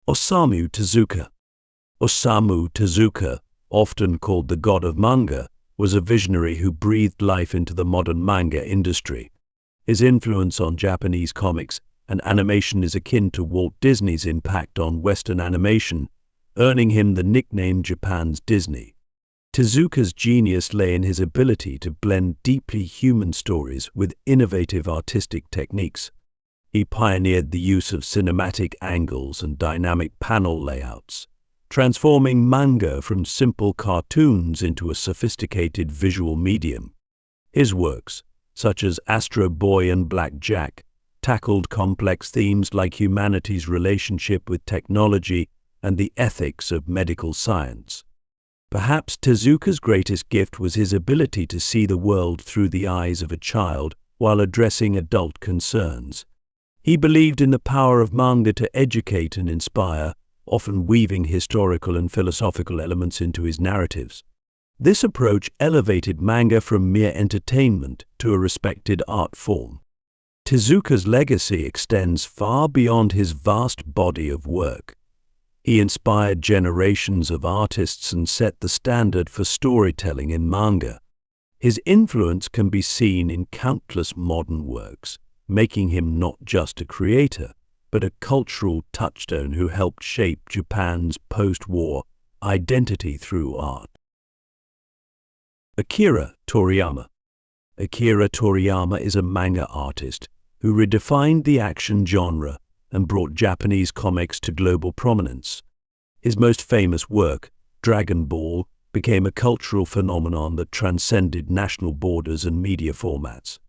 Osamu Tezuka. Osamu Tezuka, often called the god of manga, was a visionary who breathed life into the modern manga industry. His influence on Japanese comics and animation is akin to Walt Disney's impact on Western animation, earning him the nickname Japan's Disney. Tezuka's genius lay in his ability to blend deeply human stories with innovative artistic techniques. He pioneered the use of cinematic angles and dynamic panel layouts, transforming manga from simple cartoons into a sophisticated visual medium. His works, such as Astro Boy and Black Jack, tackled complex themes like humanity's relationship with technology and the ethics of medical science. Perhaps Tezuka's greatest gift was his ability to see the world through the eyes of a child while addressing adult concerns. He believed in the power of manga to educate and inspire, often weaving historical and philosophical elements into his narratives. This approach elevated manga from mere entertainment to a respected art form. Tezuka's legacy extends far beyond his vast body of work. He inspired generations of artists and set the standard for storytelling in manga. His influence can be seen in countless modern works, making him not just a creator, but a cultural touchstone who helped shape Japan's post-war identity through art. Akira Toriyama. Akira Toriyama is a manga artist who redefined the action genre and brought Japanese comics to global prominence. His most famous work, Dragon Ball, became a cultural phenomenon that transcended national borders and media formats.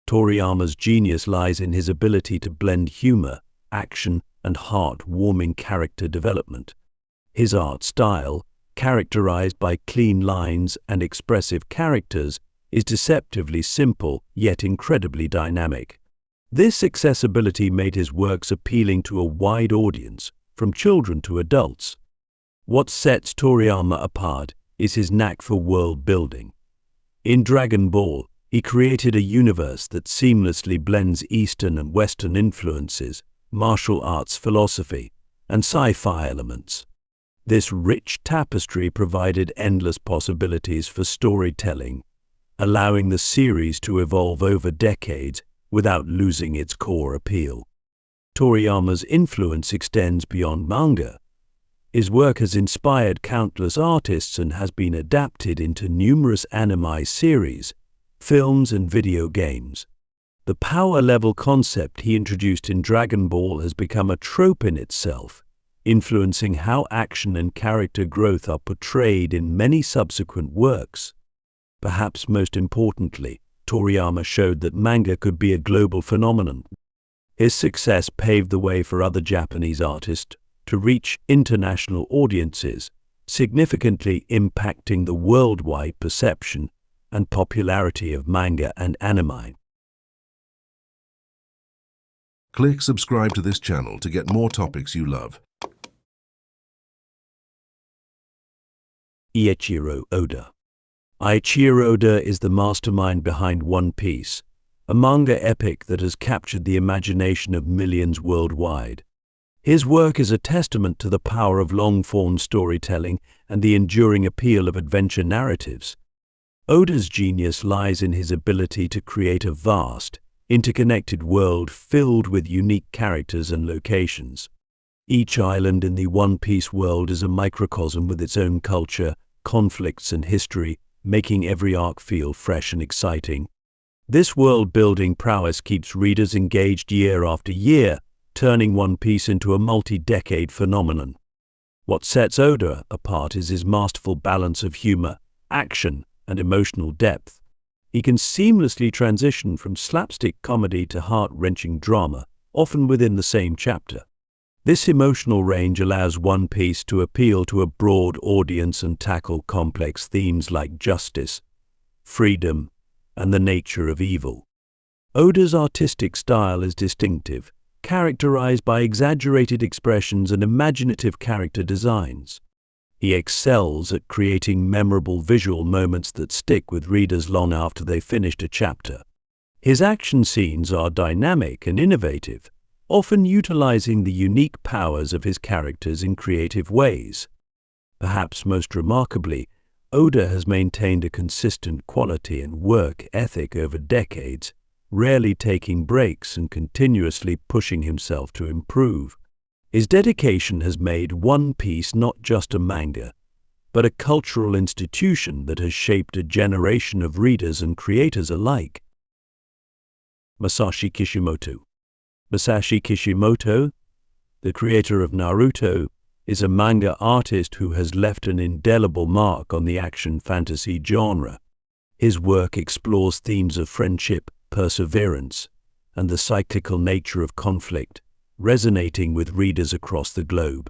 Toriyama's genius lies in his ability to blend humor, action, and heart-warming character development. His art style, characterized by clean lines and expressive characters, is deceptively simple yet incredibly dynamic. This accessibility made his works appealing to a wide audience, from children to adults. What sets Toriyama apart is his knack for world building. In Dragon Ball, he created a universe that seamlessly blends Eastern and Western influences, martial arts philosophy, and sci-fi elements. This rich tapestry provided endless possibilities for storytelling, allowing the series to evolve over decades without losing its core appeal. Toriyama's influence extends beyond manga. His work has inspired countless artists and has been adapted into numerous anime series, films, and video games. The power-level concept he introduced in Dragon Ball has become a trope in itself, influencing how action and character growth are portrayed in many subsequent works. Perhaps most importantly, Toriyama showed that manga could be a global phenomenon. His success paved the way for other Japanese artists to reach international audiences, significantly impacting the worldwide perception and popularity of manga and anime. Click subscribe to this channel to get more topics you love. Eiichiro Oda. Eiichiro Oda is the mastermind behind One Piece, a manga epic that has captured the imagination of millions worldwide. His work is a testament to the power of long-form storytelling and the enduring appeal of adventure narratives. Oda's genius lies in his ability to create a vast, interconnected world filled with unique characters and locations. Each island in the One Piece world is a microcosm with its own culture, conflicts, and history, making every arc feel fresh and exciting. This world-building prowess keeps readers engaged year after year, turning One Piece into a multi-decade phenomenon. What sets Oda apart is his masterful balance of humor, action, and emotional depth. He can seamlessly transition from slapstick comedy to heart-wrenching drama, often within the same chapter. This emotional range allows One Piece to appeal to a broad audience and tackle complex themes like justice, freedom, and the nature of evil. Oda's artistic style is distinctive, characterized by exaggerated expressions and imaginative character designs. He excels at creating memorable visual moments that stick with readers long after they've finished a chapter. His action scenes are dynamic and innovative, often utilizing the unique powers of his characters in creative ways. Perhaps most remarkably, Oda has maintained a consistent quality and work ethic over decades, rarely taking breaks and continuously pushing himself to improve. His dedication has made One Piece not just a manga, but a cultural institution that has shaped a generation of readers and creators alike. Masashi Kishimoto. Masashi Kishimoto, the creator of Naruto, is a manga artist who has left an indelible mark on the action fantasy genre. His work explores themes of friendship, perseverance, and the cyclical nature of conflict, resonating with readers across the globe.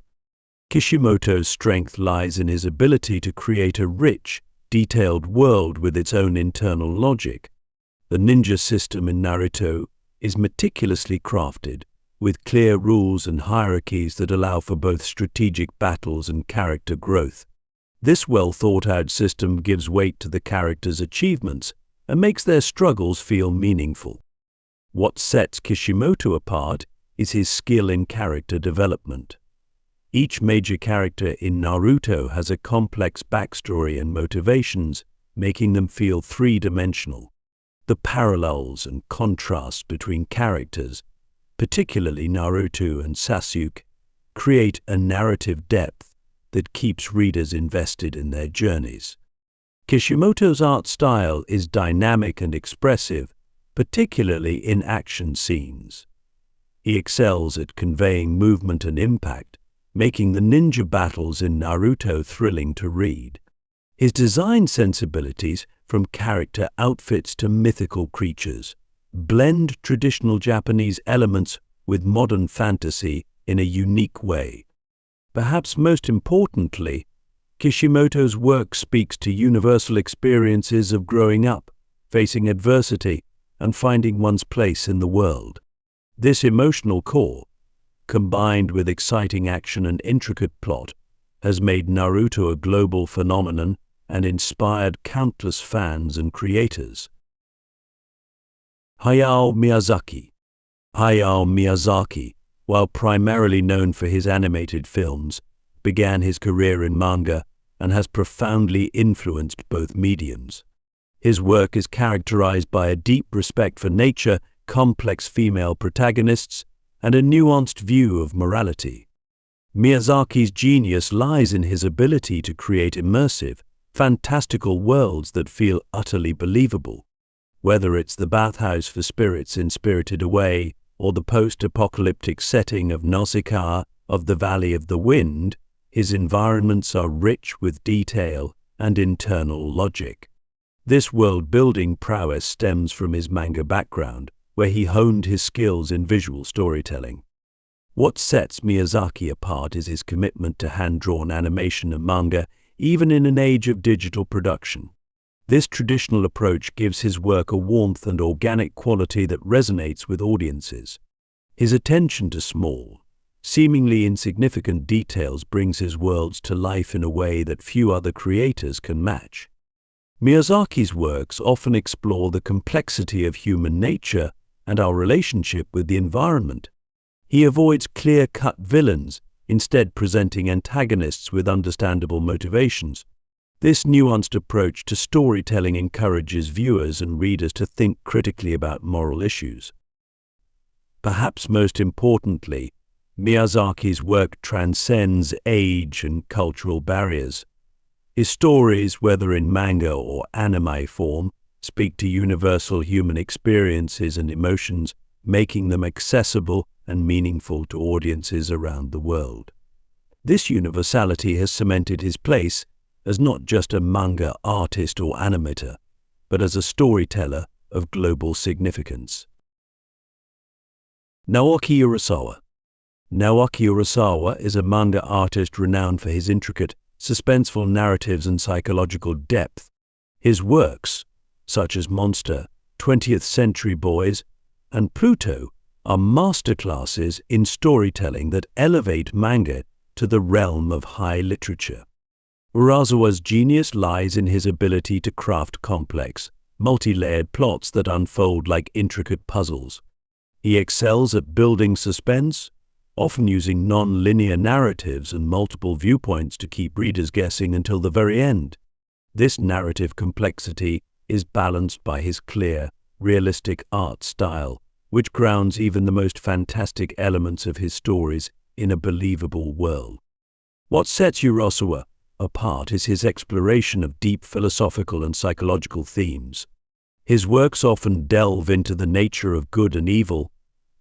Kishimoto's strength lies in his ability to create a rich, detailed world with its own internal logic. The ninja system in Naruto is meticulously crafted, with clear rules and hierarchies that allow for both strategic battles and character growth. This well-thought-out system gives weight to the characters' achievements and makes their struggles feel meaningful. What sets Kishimoto apart is his skill in character development. Each major character in Naruto has a complex backstory and motivations, making them feel three-dimensional. The parallels and contrasts between characters, particularly Naruto and Sasuke, create a narrative depth that keeps readers invested in their journeys. Kishimoto's art style is dynamic and expressive, particularly in action scenes. He excels at conveying movement and impact, making the ninja battles in Naruto thrilling to read. His design sensibilities, from character outfits to mythical creatures, blend traditional Japanese elements with modern fantasy in a unique way. Perhaps most importantly, Kishimoto's work speaks to universal experiences of growing up, facing adversity, and finding one's place in the world. This emotional core, combined with exciting action and intricate plot, has made Naruto a global phenomenon and inspired countless fans and creators. Hayao Miyazaki. Hayao Miyazaki, while primarily known for his animated films, began his career in manga and has profoundly influenced both mediums. His work is characterized by a deep respect for nature, complex female protagonists, and a nuanced view of morality. Miyazaki's genius lies in his ability to create immersive, fantastical worlds that feel utterly believable. Whether it's the bathhouse for spirits in Spirited Away or the post-apocalyptic setting of Nausicaa of the Valley of the Wind, his environments are rich with detail and internal logic. This world-building prowess stems from his manga background, where he honed his skills in visual storytelling. What sets Miyazaki apart is his commitment to hand-drawn animation and manga, even in an age of digital production. This traditional approach gives his work a warmth and organic quality that resonates with audiences. His attention to small, seemingly insignificant details brings his worlds to life in a way that few other creators can match. Miyazaki's works often explore the complexity of human nature and our relationship with the environment. He avoids clear-cut villains, instead presenting antagonists with understandable motivations. This nuanced approach to storytelling encourages viewers and readers to think critically about moral issues. Perhaps most importantly, Miyazaki's work transcends age and cultural barriers. His stories, whether in manga or anime form, speak to universal human experiences and emotions, making them accessible and meaningful to audiences around the world. This universality has cemented his place as not just a manga artist or animator, but as a storyteller of global significance. Naoki Urasawa. Naoki Urasawa is a manga artist renowned for his intricate, suspenseful narratives and psychological depth. His works, such as Monster, 20th Century Boys, and Pluto, are masterclasses in storytelling that elevate manga to the realm of high literature. Urasawa's genius lies in his ability to craft complex, multi-layered plots that unfold like intricate puzzles. He excels at building suspense, often using non-linear narratives and multiple viewpoints to keep readers guessing until the very end. This narrative complexity is balanced by his clear, realistic art style, which grounds even the most fantastic elements of his stories in a believable world. What sets Urasawa apart is his exploration of deep philosophical and psychological themes. His works often delve into the nature of good and evil,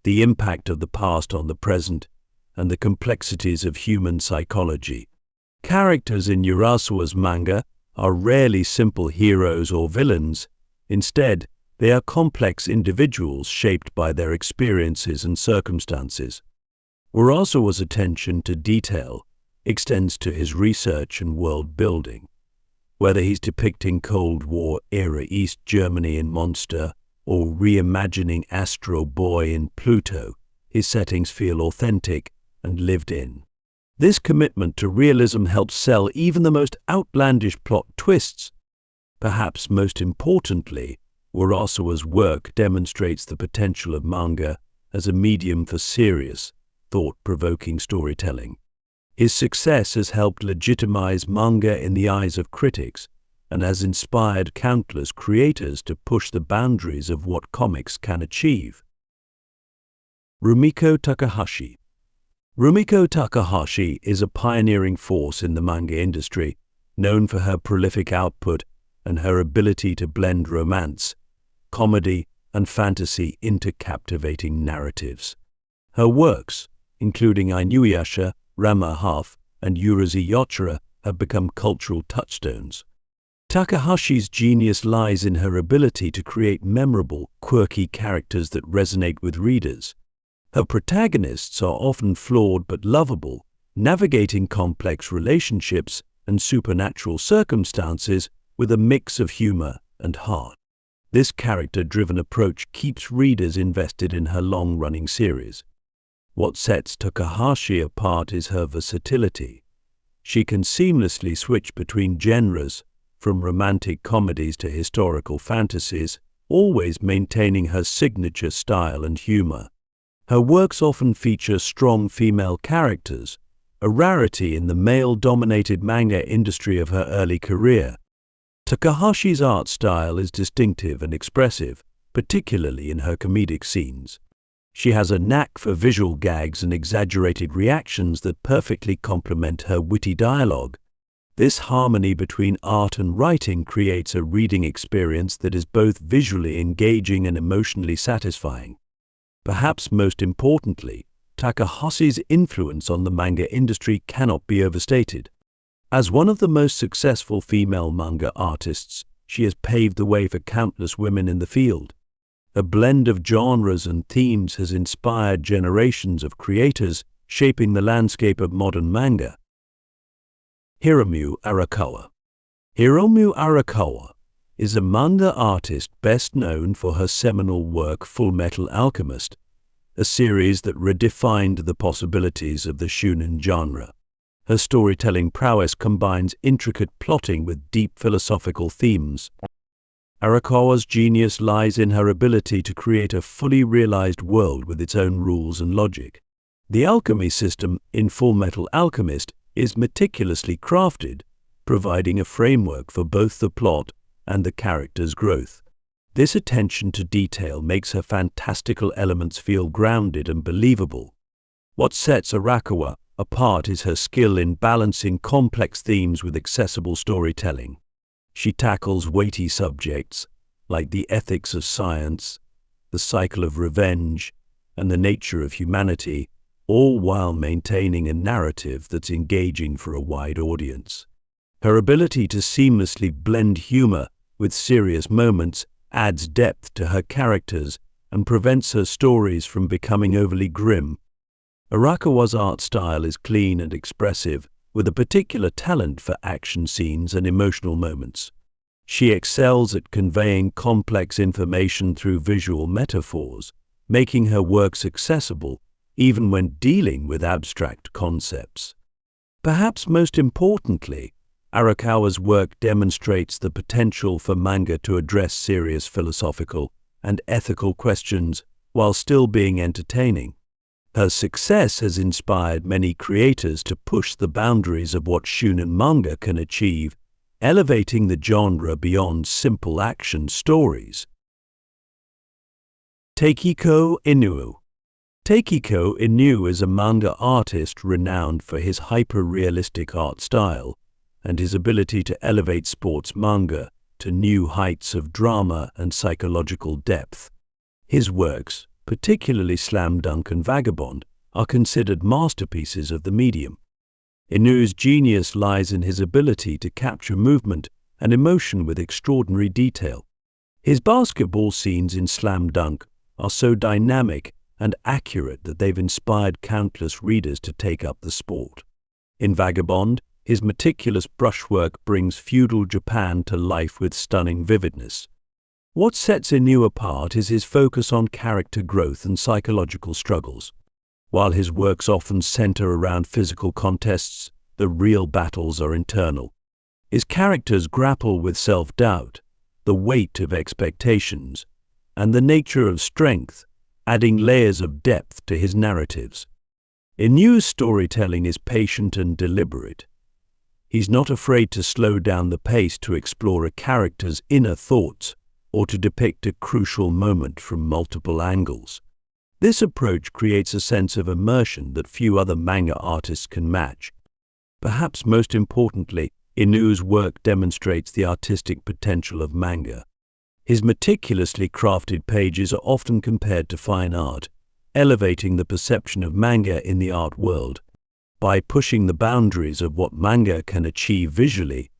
the impact of the past on the present, and the complexities of human psychology. Characters in Urasawa's manga are rarely simple heroes or villains. Instead, they are complex individuals shaped by their experiences and circumstances. Urasawa's attention to detail extends to his research and world building. Whether he's depicting Cold War-era East Germany in Monster or reimagining Astro Boy in Pluto, his settings feel authentic and lived in. This commitment to realism helps sell even the most outlandish plot twists. Perhaps most importantly, Urasawa's work demonstrates the potential of manga as a medium for serious, thought-provoking storytelling. His success has helped legitimize manga in the eyes of critics and has inspired countless creators to push the boundaries of what comics can achieve. Rumiko Takahashi. Rumiko Takahashi is a pioneering force in the manga industry, known for her prolific output and her ability to blend romance, comedy, and fantasy into captivating narratives. Her works, including Inuyasha, Ranma Half, and Urazi Yochira, have become cultural touchstones. Takahashi's genius lies in her ability to create memorable, quirky characters that resonate with readers. Her protagonists are often flawed but lovable, navigating complex relationships and supernatural circumstances with a mix of humor and heart. This character-driven approach keeps readers invested in her long-running series. What sets Takahashi apart is her versatility. She can seamlessly switch between genres, from romantic comedies to historical fantasies, always maintaining her signature style and humor. Her works often feature strong female characters, a rarity in the male-dominated manga industry of her early career. Takahashi's art style is distinctive and expressive, particularly in her comedic scenes. She has a knack for visual gags and exaggerated reactions that perfectly complement her witty dialogue. This harmony between art and writing creates a reading experience that is both visually engaging and emotionally satisfying. Perhaps most importantly, Takahashi's influence on the manga industry cannot be overstated. As one of the most successful female manga artists, she has paved the way for countless women in the field. A blend of genres and themes has inspired generations of creators, shaping the landscape of modern manga. Hiromu Arakawa. Hiromu Arakawa is a manga artist best known for her seminal work Fullmetal Alchemist, a series that redefined the possibilities of the shonen genre. Her storytelling prowess combines intricate plotting with deep philosophical themes. Arakawa's genius lies in her ability to create a fully realized world with its own rules and logic. The alchemy system in Fullmetal Alchemist is meticulously crafted, providing a framework for both the plot and the character's growth. This attention to detail makes her fantastical elements feel grounded and believable. What sets Arakawa apart is her skill in balancing complex themes with accessible storytelling. She tackles weighty subjects like the ethics of science, the cycle of revenge, and the nature of humanity, all while maintaining a narrative that's engaging for a wide audience. Her ability to seamlessly blend humor with serious moments adds depth to her characters and prevents her stories from becoming overly grim. Arakawa's art style is clean and expressive, with a particular talent for action scenes and emotional moments. She excels at conveying complex information through visual metaphors, making her works accessible even when dealing with abstract concepts. Perhaps most importantly, Arakawa's work demonstrates the potential for manga to address serious philosophical and ethical questions while still being entertaining. Her success has inspired many creators to push the boundaries of what shonen manga can achieve, elevating the genre beyond simple action stories. Takehiko Inoue. Takehiko Inoue is a manga artist renowned for his hyper-realistic art style and his ability to elevate sports manga to new heights of drama and psychological depth. His works, particularly Slam Dunk and Vagabond, are considered masterpieces of the medium. Inoue's genius lies in his ability to capture movement and emotion with extraordinary detail. His basketball scenes in Slam Dunk are so dynamic and accurate that they've inspired countless readers to take up the sport. In Vagabond, his meticulous brushwork brings feudal Japan to life with stunning vividness. What sets Inoue apart is his focus on character growth and psychological struggles. While his works often center around physical contests, the real battles are internal. His characters grapple with self-doubt, the weight of expectations, and the nature of strength, adding layers of depth to his narratives. Inoue's storytelling is patient and deliberate. He's not afraid to slow down the pace to explore a character's inner thoughts or to depict a crucial moment from multiple angles. This approach creates a sense of immersion that few other manga artists can match. Perhaps most importantly, Inoue's work demonstrates the artistic potential of manga. His meticulously crafted pages are often compared to fine art, elevating the perception of manga in the art world. By pushing the boundaries of what manga can achieve visually,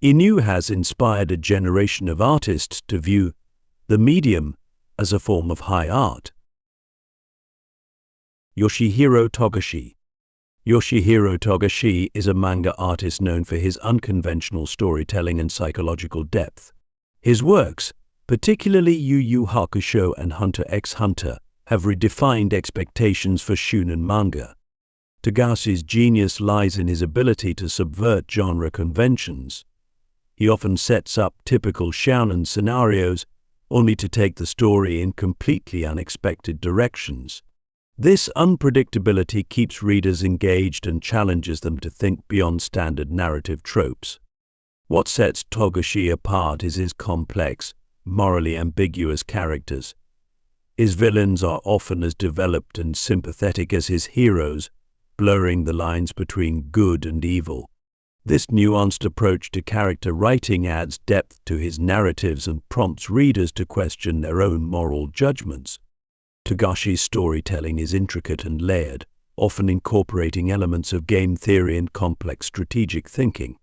Inoue has inspired a generation of artists to view the medium as a form of high art. Yoshihiro Togashi. Yoshihiro Togashi is a manga artist known for his unconventional storytelling and psychological depth. His works, particularly Yu Yu Hakusho and Hunter x Hunter, have redefined expectations for shonen manga. Togashi's genius lies in his ability to subvert genre conventions. He often sets up typical shonen scenarios, only to take the story in completely unexpected directions. This unpredictability keeps readers engaged and challenges them to think beyond standard narrative tropes. What sets Togashi apart is his complex, morally ambiguous characters. His villains are often as developed and sympathetic as his heroes, blurring the lines between good and evil. This nuanced approach to character writing adds depth to his narratives and prompts readers to question their own moral judgments. Togashi's storytelling is intricate and layered, often incorporating elements of game theory and complex strategic thinking.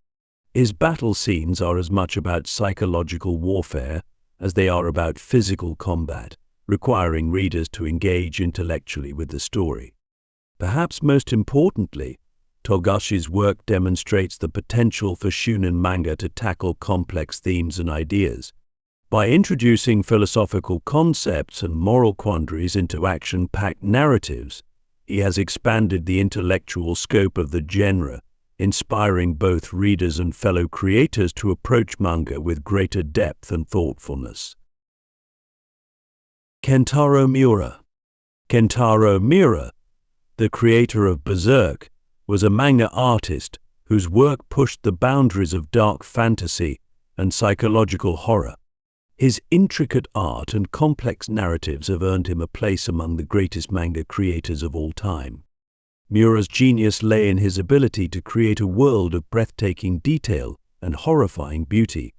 His battle scenes are as much about psychological warfare as they are about physical combat, requiring readers to engage intellectually with the story. Perhaps most importantly, Togashi's work demonstrates the potential for shonen manga to tackle complex themes and ideas. By introducing philosophical concepts and moral quandaries into action-packed narratives, he has expanded the intellectual scope of the genre, inspiring both readers and fellow creators to approach manga with greater depth and thoughtfulness. Kentaro Miura. Kentaro Miura, the creator of Berserk, was a manga artist whose work pushed the boundaries of dark fantasy and psychological horror. His intricate art and complex narratives have earned him a place among the greatest manga creators of all time. Miura's genius lay in his ability to create a world of breathtaking detail and horrifying beauty.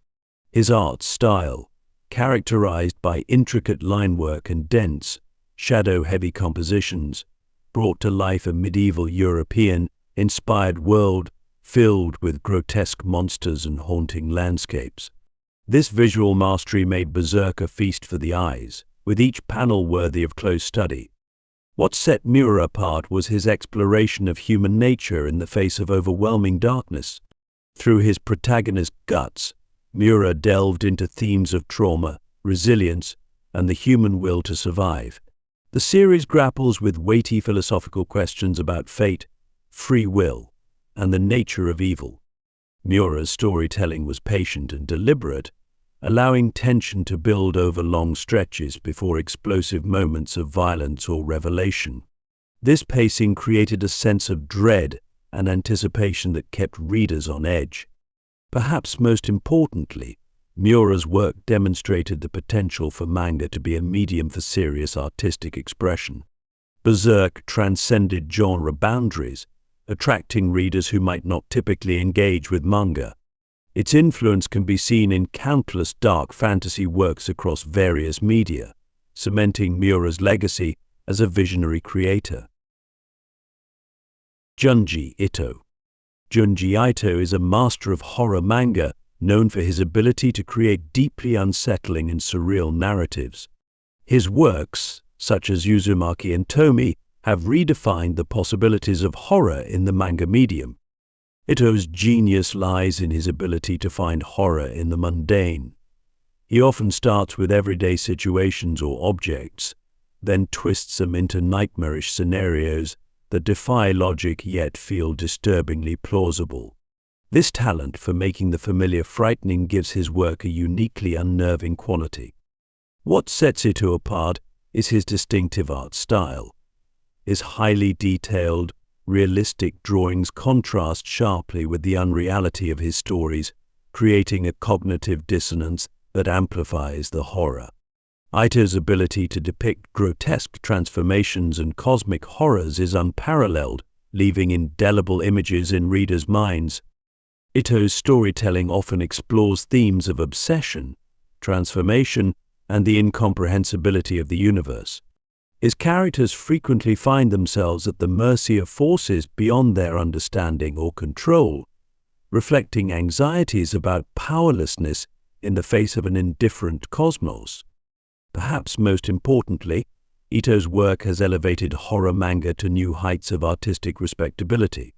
His art style, characterized by intricate line work and dense, shadow-heavy compositions, brought to life a medieval European-inspired world filled with grotesque monsters and haunting landscapes. This visual mastery made Berserk a feast for the eyes, with each panel worthy of close study. What set Miura apart was his exploration of human nature in the face of overwhelming darkness. Through his protagonist Guts, Miura delved into themes of trauma, resilience, and the human will to survive. The series grapples with weighty philosophical questions about fate, free will, and the nature of evil. Miura's storytelling was patient and deliberate, allowing tension to build over long stretches before explosive moments of violence or revelation. This pacing created a sense of dread and anticipation that kept readers on edge. Perhaps most importantly, Miura's work demonstrated the potential for manga to be a medium for serious artistic expression. Berserk transcended genre boundaries, attracting readers who might not typically engage with manga. Its influence can be seen in countless dark fantasy works across various media, cementing Miura's legacy as a visionary creator. Junji Ito. Junji Ito is a master of horror manga, known for his ability to create deeply unsettling and surreal narratives. His works, such as Uzumaki and Tomi, have redefined the possibilities of horror in the manga medium. Ito's genius lies in his ability to find horror in the mundane. He often starts with everyday situations or objects, then twists them into nightmarish scenarios that defy logic yet feel disturbingly plausible. This talent for making the familiar frightening gives his work a uniquely unnerving quality. What sets Ito apart is his distinctive art style. His highly detailed, realistic drawings contrast sharply with the unreality of his stories, creating a cognitive dissonance that amplifies the horror. Ito's ability to depict grotesque transformations and cosmic horrors is unparalleled, leaving indelible images in readers' minds. Ito's storytelling often explores themes of obsession, transformation, and the incomprehensibility of the universe. His characters frequently find themselves at the mercy of forces beyond their understanding or control, reflecting anxieties about powerlessness in the face of an indifferent cosmos. Perhaps most importantly, Ito's work has elevated horror manga to new heights of artistic respectability.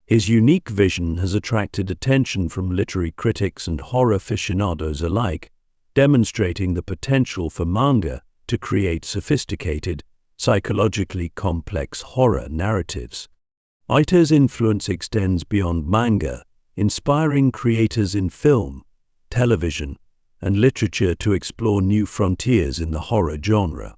His unique vision has attracted attention from literary critics and horror aficionados alike, demonstrating the potential for manga to create sophisticated, psychologically complex horror narratives. Ito's influence extends beyond manga, inspiring creators in film, television, and literature to explore new frontiers in the horror genre.